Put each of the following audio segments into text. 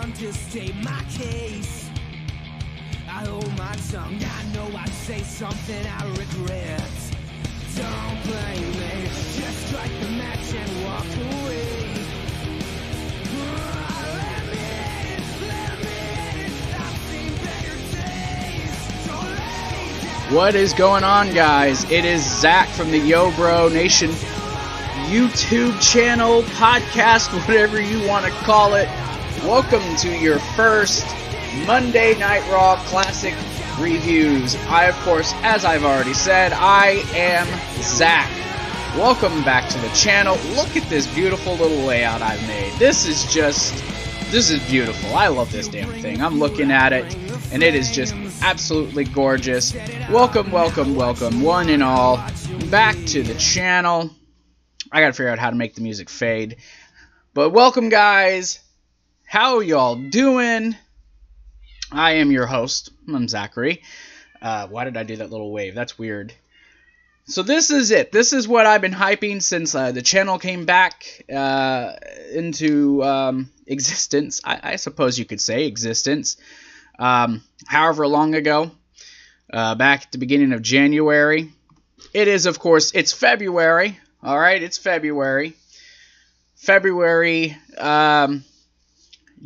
understate my case. I hold my tongue, I know I'd say something I regret. Don't blame me, just strike the match and walk away. Let me in, I've seen better days. Don't lay down. What is going on, guys? It is Zach from the Yo Bro Nation YouTube channel, podcast, whatever you want to call it. Welcome to your first Monday Night Raw Classic reviews. I, of course, as I've already said, I am Zach. Welcome back to the channel. Look at this beautiful little layout I've made. This is beautiful. I love this damn thing. I'm looking at it, and it is just absolutely gorgeous. Welcome, welcome, welcome, one and all, back to the channel. I gotta figure out how to make the music fade. But welcome, guys. How y'all doing? I am your host. I'm Zachary. Why did I do that little wave? That's weird. So this is it. This is what I've been hyping since the channel came back into existence. I suppose you could say existence. However long ago. Back at the beginning of January. It is, of course, it's February. Alright, it's February. February,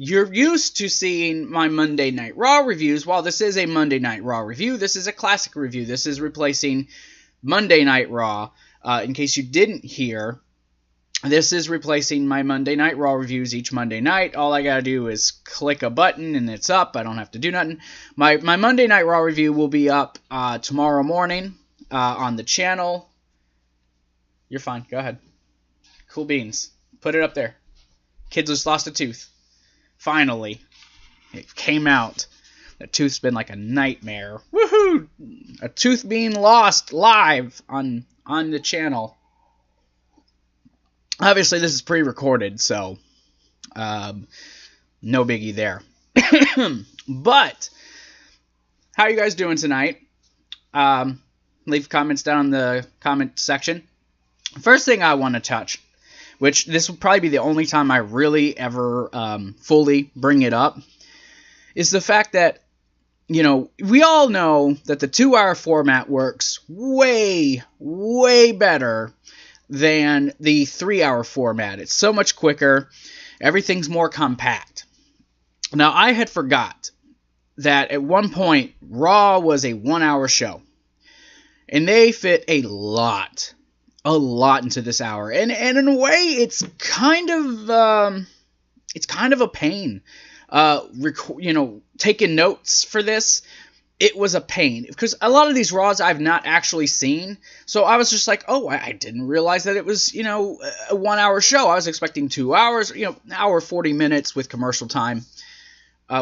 you're used to seeing my Monday Night Raw reviews. While this is a Monday Night Raw review, this is a classic review. This is replacing Monday Night Raw. In case you didn't hear, this is replacing my Monday Night Raw reviews each Monday night. All I gotta do is click a button and it's up. I don't have to do nothing. My Monday Night Raw review will be up tomorrow morning on the channel. You're fine. Go ahead. Cool beans. Put it up there. Kids just lost a tooth. Finally. It came out. That tooth's been like a nightmare. Woohoo! A tooth being lost live on the channel. Obviously, this is pre-recorded, so no biggie there. But, how are you guys doing tonight? Leave comments down in the comment section. First thing I want to touch, which this will probably be the only time I really ever fully bring it up, is the fact that, you know, we all know that the 2-hour format works way, way better than the 3-hour format. It's so much quicker. Everything's more compact. Now, I had forgot that at one point, Raw was a 1-hour show. And they fit a lot into this hour, and in a way, it's kind of a pain. You know, taking notes for this, it was a pain because a lot of these Raws I've not actually seen, so I was just like, oh, I didn't realize that it was, you know, a 1-hour show. I was expecting 2 hours, you know, an hour 40 minutes with commercial time,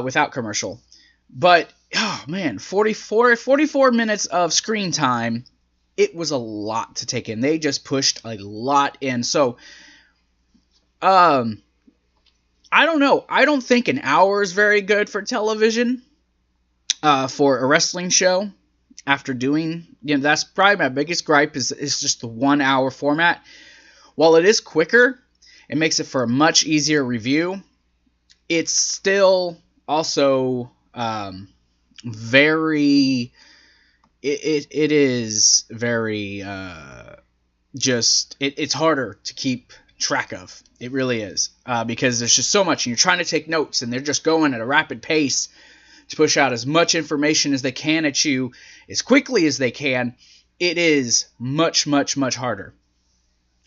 without commercial, but oh man, 44 minutes of screen time. It was a lot to take in. They just pushed a lot in. So, I don't know. I don't think an hour is very good for television, for a wrestling show. After doing, you know, that's probably my biggest gripe is just the 1-hour format. While it is quicker, it makes it for a much easier review. It's still also very... It is very, it's harder to keep track of. It really is, because there's just so much, and you're trying to take notes, and they're just going at a rapid pace to push out as much information as they can at you as quickly as they can. It is much, much, much harder.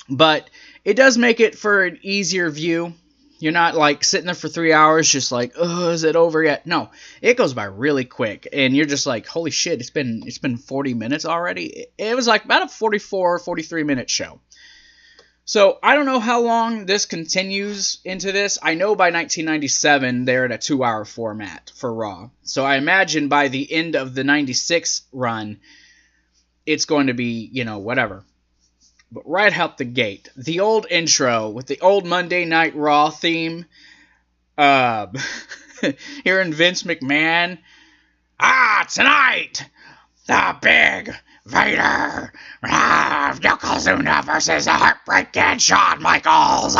But it does make it for an easier view. You're not like sitting there for 3 hours just like, oh, is it over yet? No, it goes by really quick, and you're just like, holy shit, it's been 40 minutes already. It was like about a 43 minute show. So I don't know how long this continues into this. I know by 1997 they're at a 2-hour format for Raw. So I imagine by the end of the 96 run, it's going to be, you know, whatever. But right out the gate, the old intro with the old Monday Night Raw theme, hearing Vince McMahon, tonight, the big Vader, Yokozuna versus the Heartbreaking Shawn Michaels.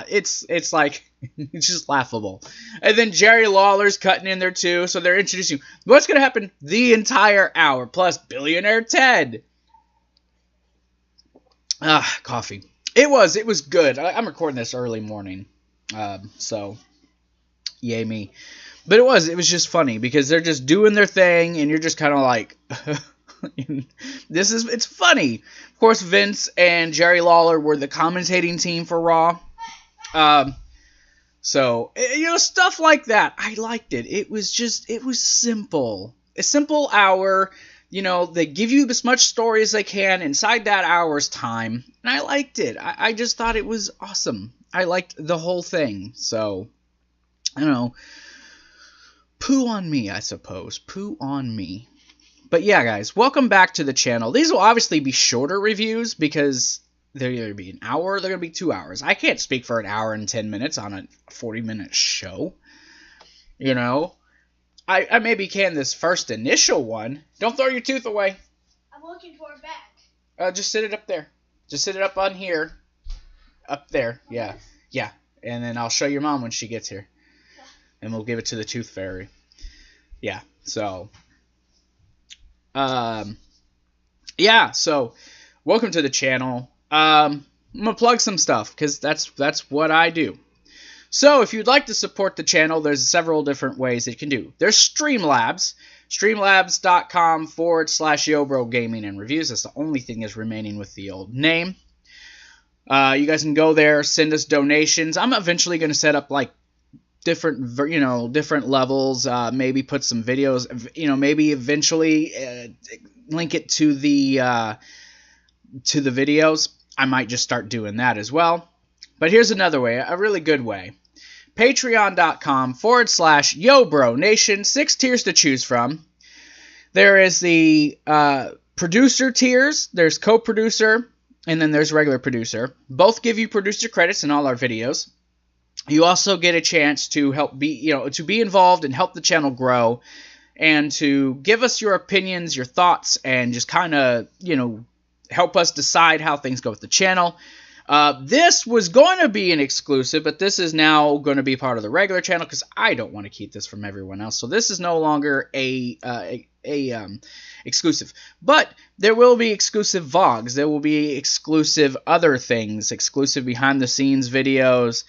It's like, It's just laughable. And then Jerry Lawler's cutting in there too, so they're introducing what's going to happen the entire hour, plus Billionaire Ted. Coffee. It was good. I'm recording this early morning, so yay me. But it was just funny because they're just doing their thing, and you're just kind of like, it's funny. Of course, Vince and Jerry Lawler were the commentating team for Raw. So, stuff like that. I liked it. It was simple. A simple hour. They give you as much story as they can inside that hour's time. And I liked it. I just thought it was awesome. I liked the whole thing. So, I don't know. Poo on me, I suppose. Poo on me. But yeah, guys, welcome back to the channel. These will obviously be shorter reviews because they're either be an hour or they're going to be 2 hours. I can't speak for an hour and 10 minutes on a 40-minute show. I maybe can this first initial one. Don't throw your tooth away. I'm looking for it back. Just sit it up there. Just sit it up on here. Up there. Yeah. Yeah. And then I'll show your mom when she gets here. And we'll give it to the tooth fairy. Yeah. So. Yeah. So, welcome to the channel. I'm going to plug some stuff because that's what I do. So, if you'd like to support the channel, there's several different ways that you can do. There's Streamlabs. Streamlabs.com/YoBro Gaming and Reviews. That's the only thing that's remaining with the old name. You guys can go there, send us donations. I'm eventually going to set up like different levels. Maybe put some videos. Maybe eventually link it to the videos. I might just start doing that as well. But here's another way, a really good way. Patreon.com/YoBro Nation. 6 tiers to choose from. There is the producer tiers. There's co-producer, and then there's regular producer. Both give you producer credits in all our videos. You also get a chance to help to be involved and help the channel grow, and to give us your opinions, your thoughts, and just kind of help us decide how things go with the channel. This was going to be an exclusive, but this is now going to be part of the regular channel because I don't want to keep this from everyone else. So this is no longer a exclusive. But there will be exclusive vlogs. There will be exclusive other things, exclusive behind-the-scenes videos.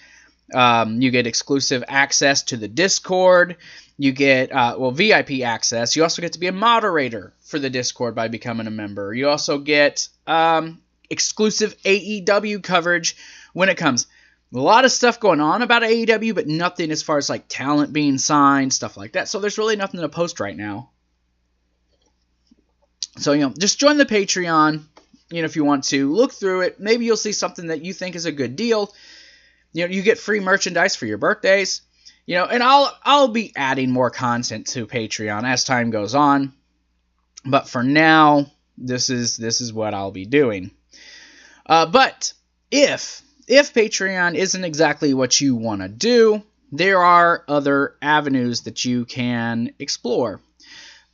You get exclusive access to the Discord. You get, VIP access. You also get to be a moderator for the Discord by becoming a member. You also get exclusive AEW coverage when it comes. A lot of stuff going on about AEW, but nothing as far as like talent being signed, stuff like that. So there's really nothing to post right now. So, just join the Patreon, if you want to. Look through it. Maybe you'll see something that you think is a good deal. You get free merchandise for your birthdays. And I'll be adding more content to Patreon as time goes on. But for now, this is what I'll be doing. But if Patreon isn't exactly what you want to do, there are other avenues that you can explore.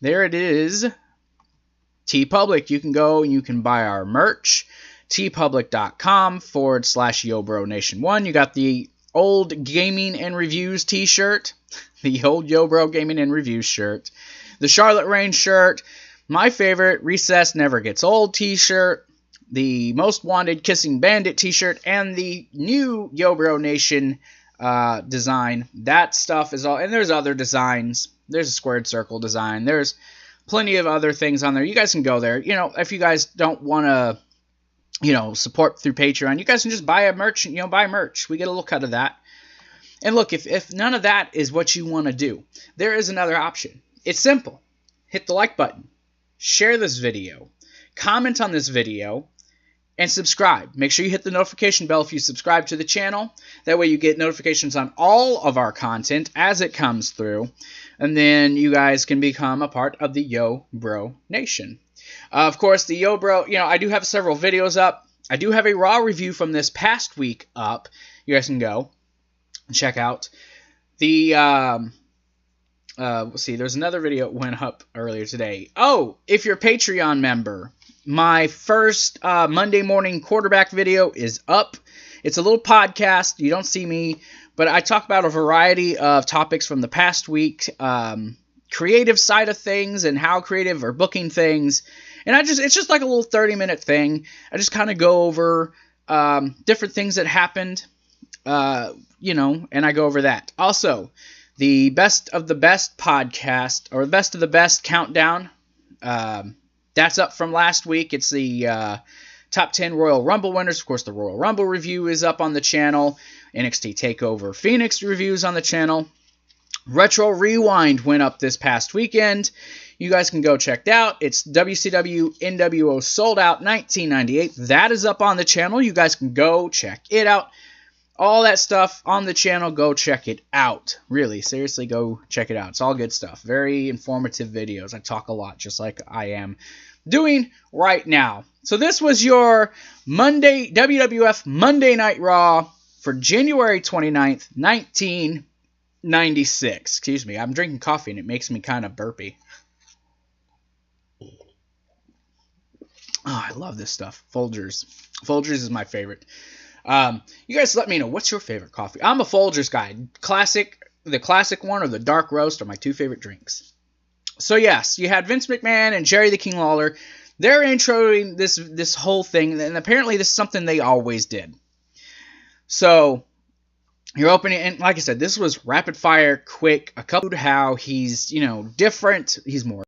There it is. TeePublic. You can go and you can buy our merch. TeePublic.com/YoBroNation1. You got the old Gaming and Reviews t-shirt. The old YoBro Gaming and Reviews shirt. The Charlotte Rain shirt. My favorite, Recess Never Gets Old t-shirt. The Most Wanted Kissing Bandit t-shirt. And the new YoBro Nation design. That stuff is all. And there's other designs. There's a squared circle design. There's plenty of other things on there. You guys can go there. If you guys don't want to support through Patreon, you guys can just buy a merch, buy merch. We get a little cut of that. And look, if none of that is what you want to do, there is another option. It's simple. Hit the like button, share this video, comment on this video, and subscribe. Make sure you hit the notification bell if you subscribe to the channel. That way you get notifications on all of our content as it comes through. And then you guys can become a part of the Yo Bro Nation. Of course, the Yo Bro, I do have several videos up. I do have a Raw review from this past week up. You guys can go and check out. Let's see, there's another video that went up earlier today. Oh, if you're a Patreon member, my first Monday morning quarterback video is up. It's a little podcast. You don't see me, But I talk about a variety of topics from the past week, creative side of things and how creative are booking things. And it's just like a little 30-minute thing. I just kind of go over different things that happened, and I go over that. Also, the Best of the Best podcast, or Best of the Best countdown, that's up from last week. It's the top 10 Royal Rumble winners. Of course, the Royal Rumble review is up on the channel. NXT TakeOver Phoenix reviews on the channel. Retro Rewind went up this past weekend. You guys can go check it out. It's WCW NWO Sold Out 1998. That is up on the channel. You guys can go check it out. All that stuff on the channel. Go check it out. Really, seriously, go check it out. It's all good stuff. Very informative videos. I talk a lot, just like I am doing right now. So this was your WWF Monday Night Raw for January 29th, 1996. Excuse me, I'm drinking coffee and it makes me kind of burpy. Oh, I love this stuff. Folgers. Folgers is my favorite. You guys let me know, what's your favorite coffee? I'm a Folgers guy. The classic one or the dark roast are my two favorite drinks. So yes, you had Vince McMahon and Jerry the King Lawler. They're introing this whole thing, and apparently this is something they always did. So you're opening, and like I said, this was rapid fire, quick. A couple how he's different. He's more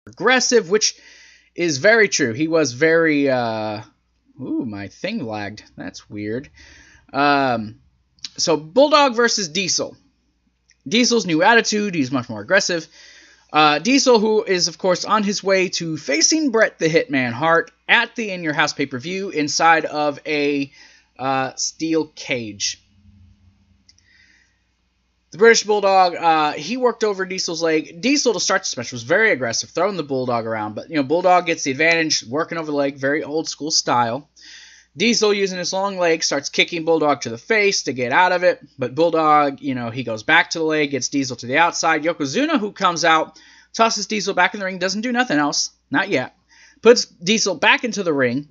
aggressive, which is very true. He was very my thing lagged. That's weird. So Bulldog versus Diesel. Diesel's new attitude, he's much more aggressive. Diesel, who is of course on his way to facing Bret the Hitman Hart at the In Your House pay-per-view inside of a steel cage. The British Bulldog, he worked over Diesel's leg. Diesel, to start this match, was very aggressive, throwing the Bulldog around. But, Bulldog gets the advantage, working over the leg, very old-school style. Diesel, using his long leg, starts kicking Bulldog to the face to get out of it. But Bulldog, he goes back to the leg, gets Diesel to the outside. Yokozuna, who comes out, tosses Diesel back in the ring, doesn't do nothing else. Not yet. Puts Diesel back into the ring.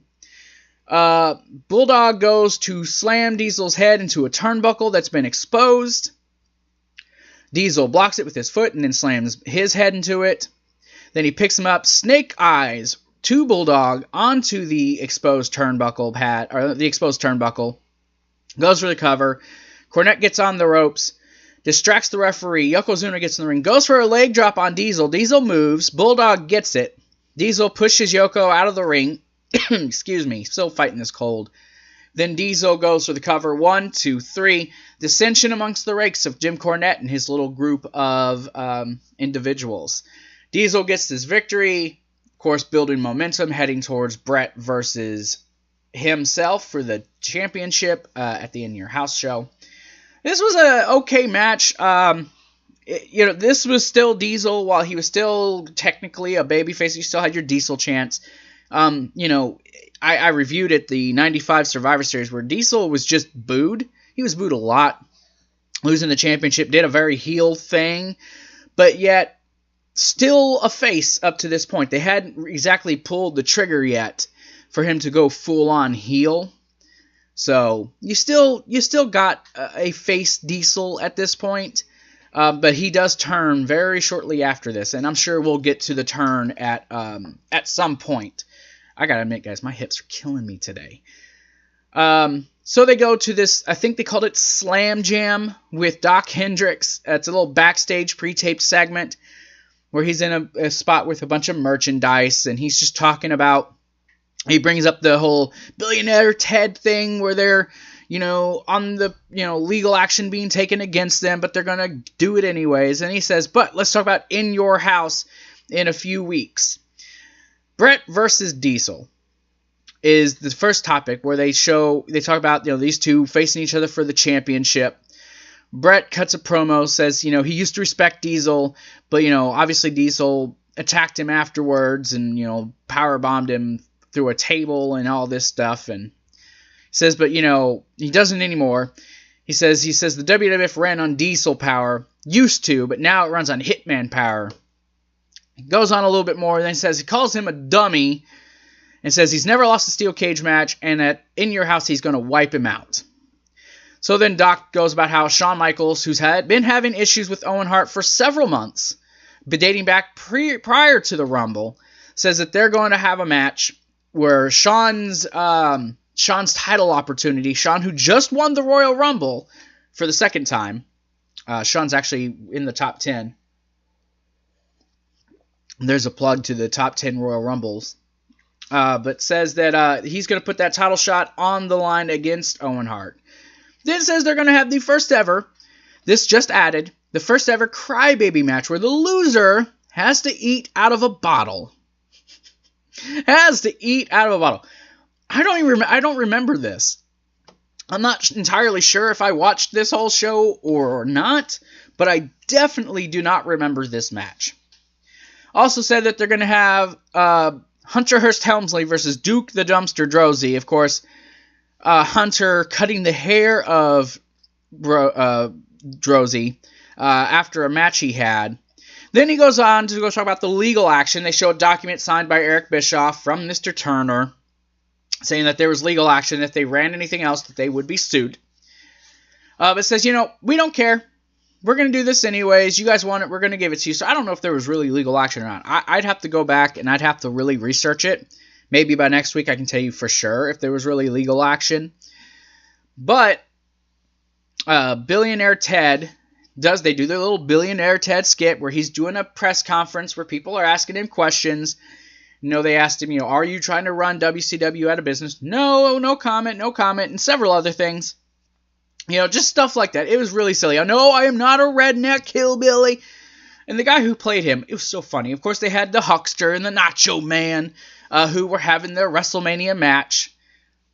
Bulldog goes to slam Diesel's head into a turnbuckle that's been exposed. Diesel blocks it with his foot and then slams his head into it. Then he picks him up, snake eyes to Bulldog onto the exposed turnbuckle pad, or the exposed turnbuckle. Goes for the cover. Cornette gets on the ropes, distracts the referee. Yokozuna gets in the ring, goes for a leg drop on Diesel. Diesel moves. Bulldog gets it. Diesel pushes Yoko out of the ring. Excuse me, still fighting this cold. Then Diesel goes for the cover. 1, 2, 3. Dissension amongst the ranks of Jim Cornette and his little group of individuals. Diesel gets this victory. Of course, building momentum, heading towards Bret versus himself for the championship at the In Your House show. This was an okay match. This was still Diesel while he was still technically a babyface. You still had your Diesel chance. I reviewed it, the 95 Survivor Series, where Diesel was just booed. He was booed a lot. Losing the championship, did a very heel thing, but yet still a face up to this point. They hadn't exactly pulled the trigger yet for him to go full-on heel. So you still got a face Diesel at this point, but he does turn very shortly after this, and I'm sure we'll get to the turn at some point. I gotta admit, guys, my hips are killing me today. So they go to this, I think they called it Slam Jam with Doc Hendricks. It's a little backstage pre-taped segment where he's in a spot with a bunch of merchandise, and he's just talking about, he brings up the whole billionaire Ted thing where they're, on the, legal action being taken against them, but they're going to do it anyways. And he says, but let's talk about In Your House in a few weeks. Brett versus Diesel is the first topic where they talk about, these two facing each other for the championship. Brett cuts a promo, says, he used to respect Diesel, but, obviously Diesel attacked him afterwards and, power bombed him through a table and all this stuff. And he says, but, he doesn't anymore. He says the WWF ran on Diesel power, used to, but now it runs on Hitman power. He goes on a little bit more, then says he calls him a dummy and says he's never lost a steel cage match and that in your house he's going to wipe him out. So then Doc goes about how Shawn Michaels, who's been having issues with Owen Hart for several months, but dating back prior to the Rumble, says that they're going to have a match where Shawn's title opportunity, Shawn who just won the Royal Rumble for the second time, Shawn's actually in the top 10. There's a plug to the top 10 Royal Rumbles. But says that he's going to put that title shot on the line against Owen Hart. Then says they're going to have the first ever, this just added, the first ever crybaby match where the loser has to eat out of a bottle. Has to eat out of a bottle. I don't remember this. I'm not entirely sure if I watched this whole show or not, but I definitely do not remember this match. Also said that they're going to have Hunter Hearst Helmsley versus Duke the Dumpster Droese. Of course, Hunter cutting the hair of Droese after a match he had. Then he goes on to go talk about the legal action. They show a document signed by Eric Bischoff from Mr. Turner saying that there was legal action. If they ran anything else, that they would be sued. But it says, we don't care. We're going to do this anyways. You guys want it, we're going to give it to you. So I don't know if there was really legal action or not. I'd have to go back and I'd have to really research it. Maybe by next week I can tell you for sure if there was really legal action. But Billionaire Ted they do their little Billionaire Ted skit where he's doing a press conference where people are asking him questions. They asked him, are you trying to run WCW out of business? No comment, and several other things. Just stuff like that. It was really silly. I know I am not a redneck hillbilly. And the guy who played him, it was so funny. Of course, they had the Huckster and the Nacho Man who were having their WrestleMania match.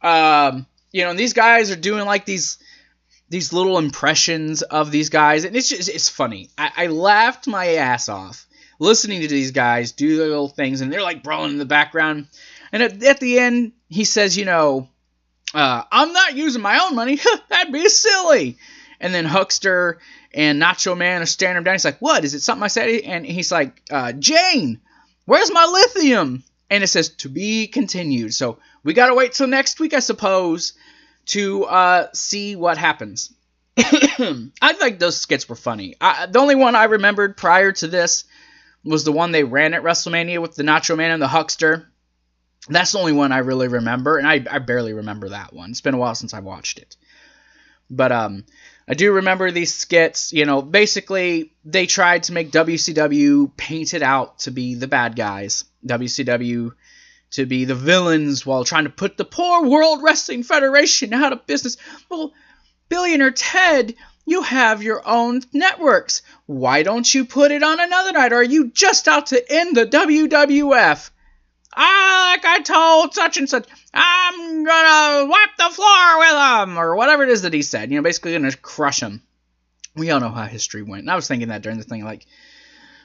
And these guys are doing like these little impressions of these guys. And it's funny. I laughed my ass off listening to these guys do their little things. And they're like brawling in the background. And at the end, he says, I'm not using my own money. That'd be silly. And then Huckster and Nacho Man are staring him down. He's like, what? Is it something I said? And he's like, Jane, where's my lithium? And it says, to be continued. So we got to wait till next week, I suppose, to see what happens. I think those skits were funny. The only one I remembered prior to this was the one they ran at WrestleMania with the Nacho Man and the Huckster. That's the only one I really remember, and I barely remember that one. It's been a while since I watched it. But I do remember these skits. Basically, they tried to make WCW painted out to be the bad guys. WCW to be the villains while trying to put the poor World Wrestling Federation out of business. Well, Billionaire Ted, you have your own networks. Why don't you put it on another night? Or are you just out to end the WWF? Like I told such and such, I'm gonna wipe the floor with him, or whatever it is that he said. Basically gonna crush him. We all know how history went. And I was thinking that during the thing, like,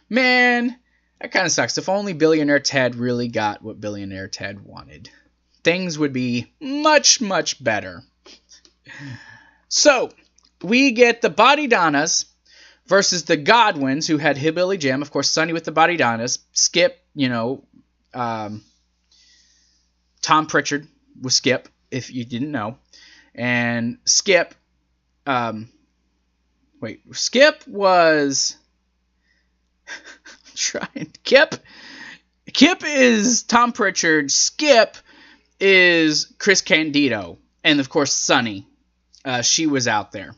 man, that kind of sucks. If only Billionaire Ted really got what Billionaire Ted wanted, things would be much, much better. So, we get the Body Donnas versus the Godwins, who had Hillbilly Jim. Of course, Sonny with the Body Donnas. Skip, Tom Pritchard was Skip, if you didn't know. And Skip, Skip was... Kip is Tom Pritchard. Skip is Chris Candido. And, of course, Sonny. She was out there.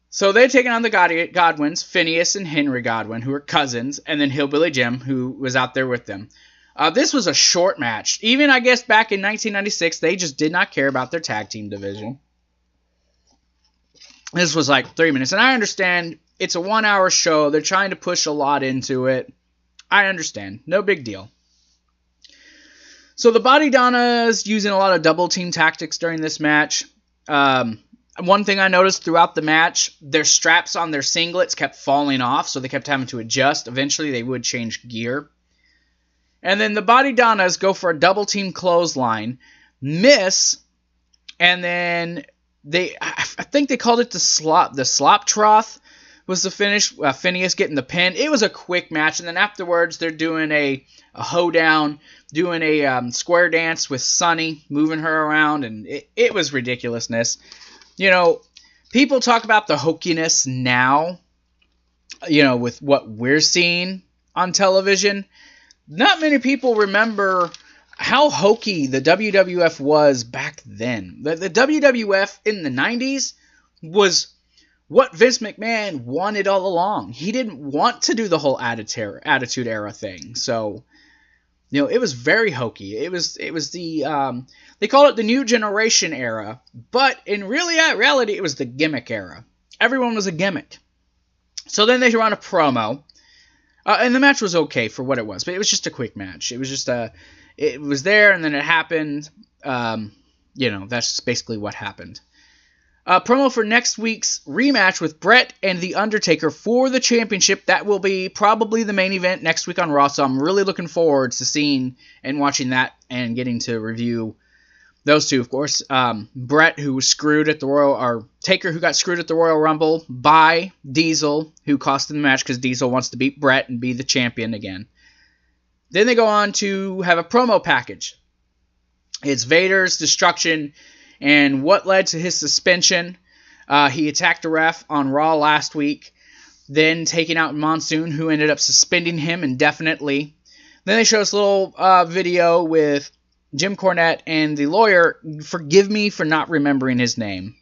So they're taking on the Godwins, Phineas and Henry Godwin, who are cousins, and then Hillbilly Jim, who was out there with them. This was a short match. Even, I guess, back in 1996, they just did not care about their tag team division. This was like 3 minutes. And I understand it's a 1-hour show. They're trying to push a lot into it. I understand. No big deal. So the Body Donnas using a lot of double team tactics during this match. One thing I noticed throughout the match, their straps on their singlets kept falling off, so they kept having to adjust. Eventually, they would change gear. And then the Body Donnas go for a double team clothesline, miss, and then I think they called it the slop trough was the finish. Phineas getting the pin. It was a quick match, and then afterwards they're doing a hoedown, doing a square dance with Sunny, moving her around, and it was ridiculousness. You know, people talk about the hokiness now, you know, with what we're seeing on television. Not many people remember how hokey the WWF was back then. The WWF in the 90s was what Vince McMahon wanted all along. He didn't want to do the whole Attitude Era thing. So, you know, it was very hokey. It was the they call it the New Generation era, but in reality it was the gimmick era. Everyone was a gimmick. So then they run a promo, and the match was okay for what it was, but it was just a quick match. It was just it was there and then it happened. You know, that's basically what happened. Promo for next week's rematch with Brett and The Undertaker for the championship. That will be probably the main event next week on Raw, so I'm really looking forward to seeing and watching that and getting to review those two. Of course, Brett, who was screwed at the or Taker, who got screwed at the Royal Rumble by Diesel, who cost him the match because Diesel wants to beat Brett and be the champion again. Then they go on to have a promo package. It's Vader's destruction and what led to his suspension. He attacked a ref on Raw last week, then taking out Monsoon, who ended up suspending him indefinitely. Then they show us a little video with Jim Cornette and the lawyer. Forgive me for not remembering his name.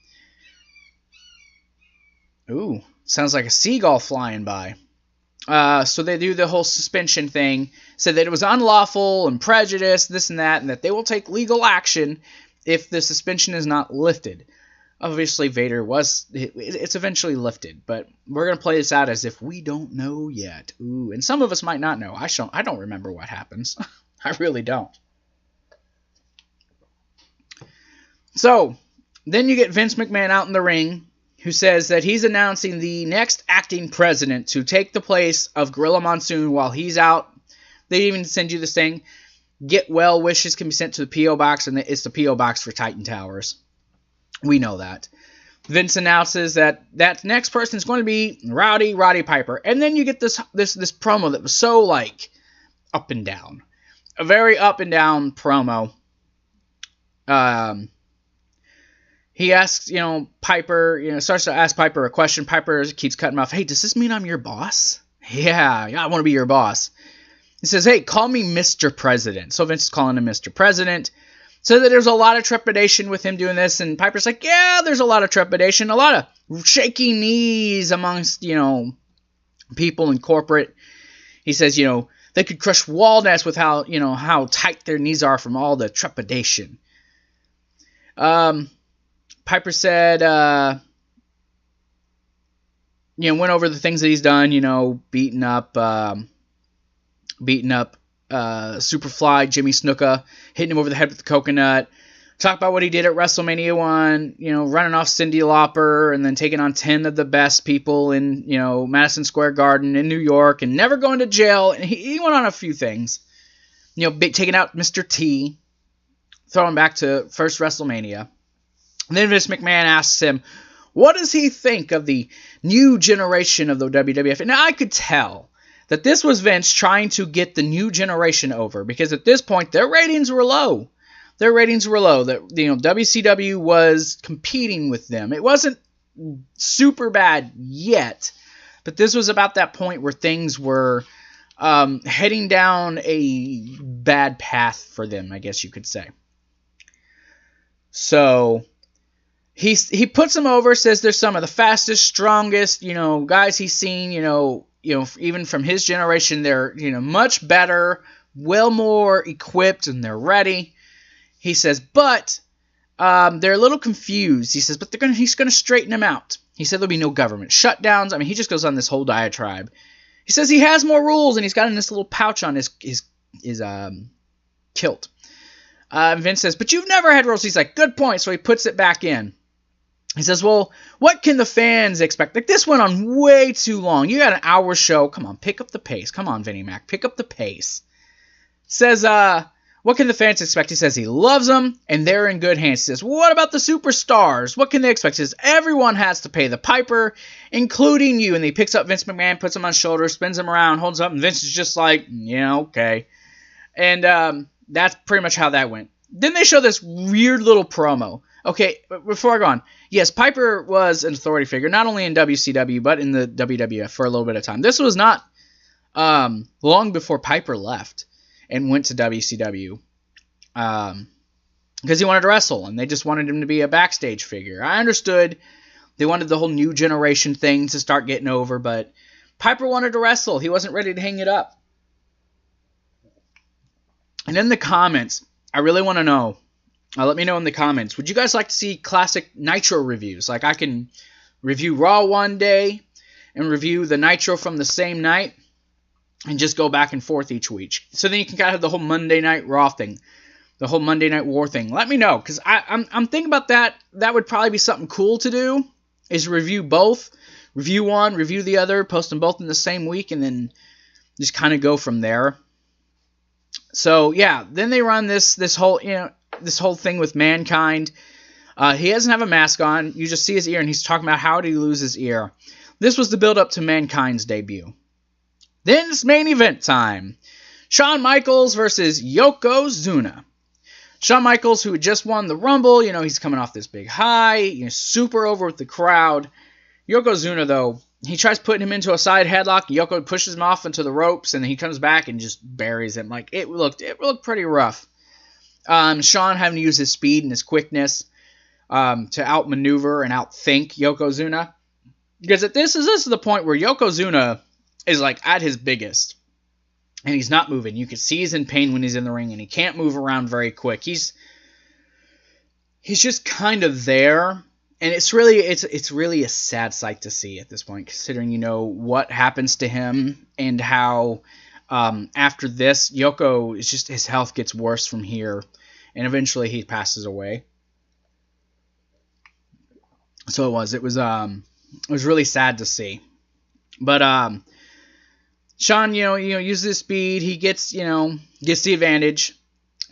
Ooh, sounds like a seagull flying by. So they do the whole suspension thing, said that it was unlawful and prejudiced, this and that they will take legal action if the suspension is not lifted. Obviously, Vader it's eventually lifted, but we're going to play this out as if we don't know yet. Ooh, and some of us might not know. I don't remember what happens. I really don't. So, then you get Vince McMahon out in the ring, who says that he's announcing the next acting president to take the place of Gorilla Monsoon while he's out. They even send you this thing. Get well wishes can be sent to the P.O. Box, and it's the P.O. Box for Titan Towers. We know that. Vince announces that next person is going to be Roddy Piper. And then you get this promo that was so, like, up and down. A very up and down promo. He asks, Piper, starts to ask Piper a question. Piper keeps cutting him off. Hey, does this mean I'm your boss? Yeah, I want to be your boss. He says, hey, call me Mr. President. So Vince is calling him Mr. President. So that there's a lot of trepidation with him doing this. And Piper's like, yeah, there's a lot of trepidation. A lot of shaky knees amongst, people in corporate. He says, they could crush walnuts with how tight their knees are from all the trepidation. Piper said, went over the things that he's done, beating up Superfly, Jimmy Snuka, hitting him over the head with the coconut. Talk about what he did at WrestleMania 1, running off Cyndi Lauper and then taking on 10 of the best people in, Madison Square Garden in New York and never going to jail. And he went on a few things. Taking out Mr. T, throwing back to first WrestleMania. And then Vince McMahon asks him, what does he think of the new generation of the WWF? And I could tell that this was Vince trying to get the new generation over, because at this point their ratings were low. That WCW was competing with them. It wasn't super bad yet, but this was about that point where things were heading down a bad path for them, I guess you could say. So he puts them over, says they're some of the fastest, strongest, guys he's seen, even from his generation. They're, much better, well more equipped, and they're ready. He says, but they're a little confused. He says, but he's going to straighten them out. He said there'll be no government shutdowns. I mean, he just goes on this whole diatribe. He says he has more rules, and he's got in this little pouch on his kilt. Vince says, but you've never had roles. He's like, good point. So he puts it back in. He says, well, what can the fans expect? Like, this went on way too long. You got an hour show. Come on, pick up the pace. Come on, Vinnie Mac, pick up the pace. Says, what can the fans expect? He says he loves them, and they're in good hands. He says, what about the superstars? What can they expect? He says, everyone has to pay the piper, including you. And he picks up Vince McMahon, puts him on his shoulder, spins him around, holds up, and Vince is just like, yeah, okay. And that's pretty much how that went. Then they show this weird little promo. Okay, before I go on, yes, Piper was an authority figure, not only in WCW, but in the WWF for a little bit of time. This was not long before Piper left and went to WCW because he wanted to wrestle, and they just wanted him to be a backstage figure. I understood they wanted the whole new generation thing to start getting over, but Piper wanted to wrestle. He wasn't ready to hang it up. And in the comments, I really want to know, let me know in the comments, would you guys like to see classic Nitro reviews? Like, I can review Raw one day and review the Nitro from the same night and just go back and forth each week. So then you can kind of have the whole Monday Night Raw thing, the whole Monday Night War thing. Let me know, because I'm thinking about that. That would probably be something cool to do, is review both. Review one, review the other, post them both in the same week, and then just kind of go from there. So, yeah, then they run this whole thing with Mankind. He doesn't have a mask on. You just see his ear, and he's talking about how did he lose his ear. This was the build-up to Mankind's debut. Then it's main event time. Shawn Michaels versus Yokozuna. Shawn Michaels, who had just won the Rumble, he's coming off this big high, super over with the crowd. Yokozuna, though, he tries putting him into a side headlock. Yoko pushes him off into the ropes, and then he comes back and just buries him. Like, it looked pretty rough. Shawn having to use his speed and his quickness to outmaneuver and outthink Yokozuna. Because this is the point where Yokozuna is like at his biggest. And he's not moving. You can see he's in pain when he's in the ring, and he can't move around very quick. He's just kind of there. And it's really a sad sight to see at this point, considering what happens to him and how after this, Yoko is just, his health gets worse from here, and eventually he passes away. So it was really sad to see. But Shawn, uses his speed. He gets the advantage.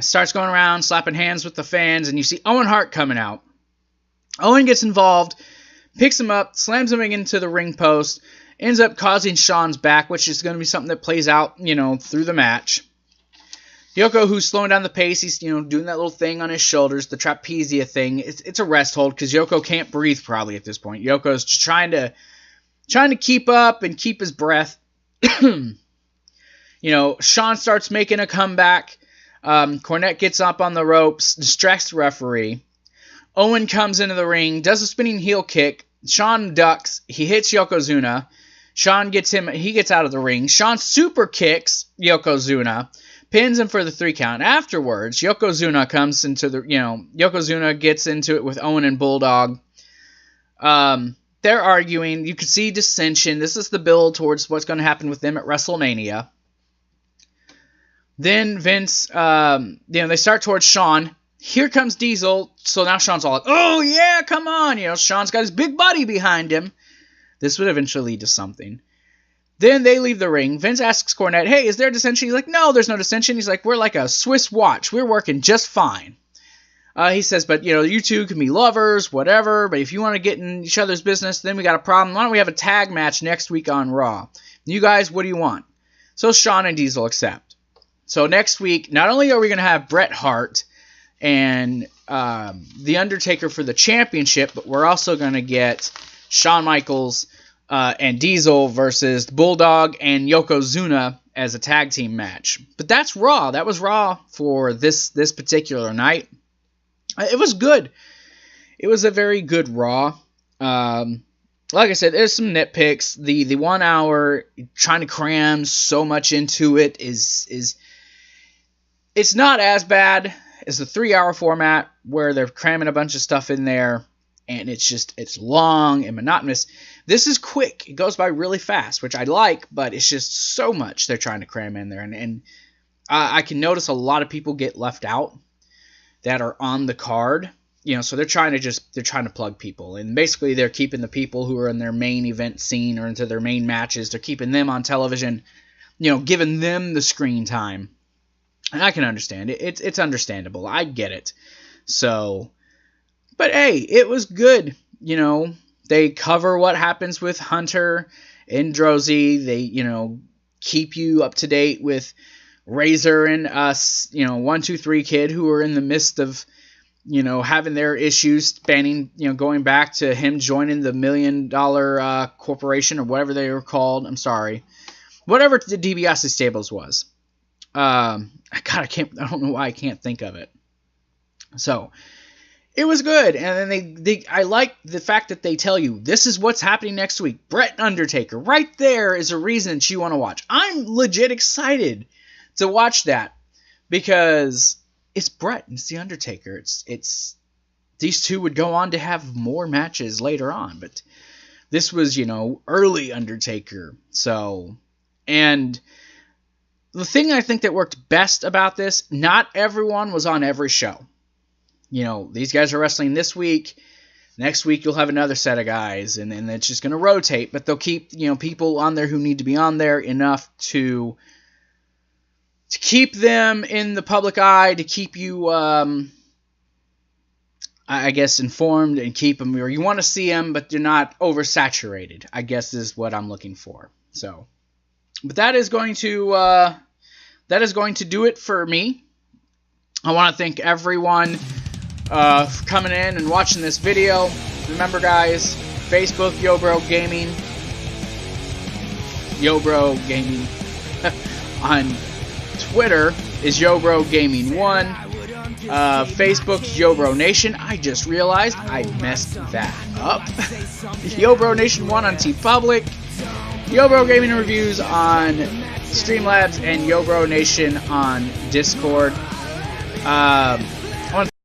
Starts going around slapping hands with the fans, and you see Owen Hart coming out. Owen gets involved, picks him up, slams him into the ring post, ends up causing Shawn's back, which is going to be something that plays out, through the match. Yoko, who's slowing down the pace, he's, doing that little thing on his shoulders, the trapezia thing. It's a rest hold because Yoko can't breathe probably at this point. Yoko's just trying to keep up and keep his breath. Shawn starts making a comeback. Cornette gets up on the ropes, distracts the referee. Owen comes into the ring, does a spinning heel kick. Shawn ducks. He hits Yokozuna. Shawn gets out of the ring. Shawn super kicks Yokozuna, pins him for the 3 count. Afterwards, Yokozuna comes into Yokozuna gets into it with Owen and Bulldog. They're arguing. You can see dissension. This is the build towards what's going to happen with them at WrestleMania. Then Vince, they start towards Shawn. Here comes Diesel, so now Shawn's all like, oh yeah, come on. Shawn's got his big buddy behind him. This would eventually lead to something. Then they leave the ring. Vince asks Cornette, hey, is there dissension? He's like, no, there's no dissension. He's like, we're like a Swiss watch. We're working just fine. He says, but, you two can be lovers, whatever, but if you want to get in each other's business, then we got a problem. Why don't we have a tag match next week on Raw? You guys, what do you want? So Shawn and Diesel accept. So next week, not only are we going to have Bret Hart and The Undertaker for the championship, but we're also going to get Shawn Michaels and Diesel versus Bulldog and Yokozuna as a tag team match. But that's Raw. That was Raw for this particular night. It was good. It was a very good Raw. Like I said, there's some nitpicks. The 1 hour, trying to cram so much into it is it's not as bad as the 3 hour format where they're cramming a bunch of stuff in there and it's long and monotonous. This is quick. It goes by really fast, which I like, but it's just so much they're trying to cram in there. And I can notice a lot of people get left out. that are on the card. You know, so they're trying to plug people, and basically they're keeping the people who are in their main event scene or into their main matches. They're keeping them on television, you know, giving them the screen time. And I can understand it. It's understandable. I get it. So, but hey, it was good. You know, they cover what happens with Hunter and Drozy. They, you know, keep you up to date with Razor and us, you know, 1-2-3 Kid, who are in the midst of, you know, having their issues spanning, you know, going back to him joining the $1 Million Corporation or whatever they were called. I'm sorry. Whatever the DiBiase Stables was. I don't know why I can't think of it. So, it was good. And then I like the fact that they tell you, this is what's happening next week. Brett and Undertaker. Right there is a reason that you want to watch. I'm legit excited to watch that because it's Brett and it's the Undertaker. It's these two would go on to have more matches later on, but this was, you know, early Undertaker. So, and the thing I think that worked best about this, not everyone was on every show. You know, these guys are wrestling this week. Next week you'll have another set of guys, and it's just going to rotate, but they'll keep, you know, people on there who need to be on there enough to keep them in the public eye, to keep you, I guess, informed and keep them where you want to see them, but they're not oversaturated, I guess is what I'm looking for. So, but that is going to do it for me. I want to thank everyone for coming in and watching this video. Remember, guys, Facebook, YoBro Gaming. YoBro Gaming. On Twitter is YoBro Gaming 1. Facebook's YoBro Nation. I just realized I messed that up. YoBro Nation 1 on TeePublic. YoBro Gaming Reviews on StreamLabs and YoBro Nation on Discord.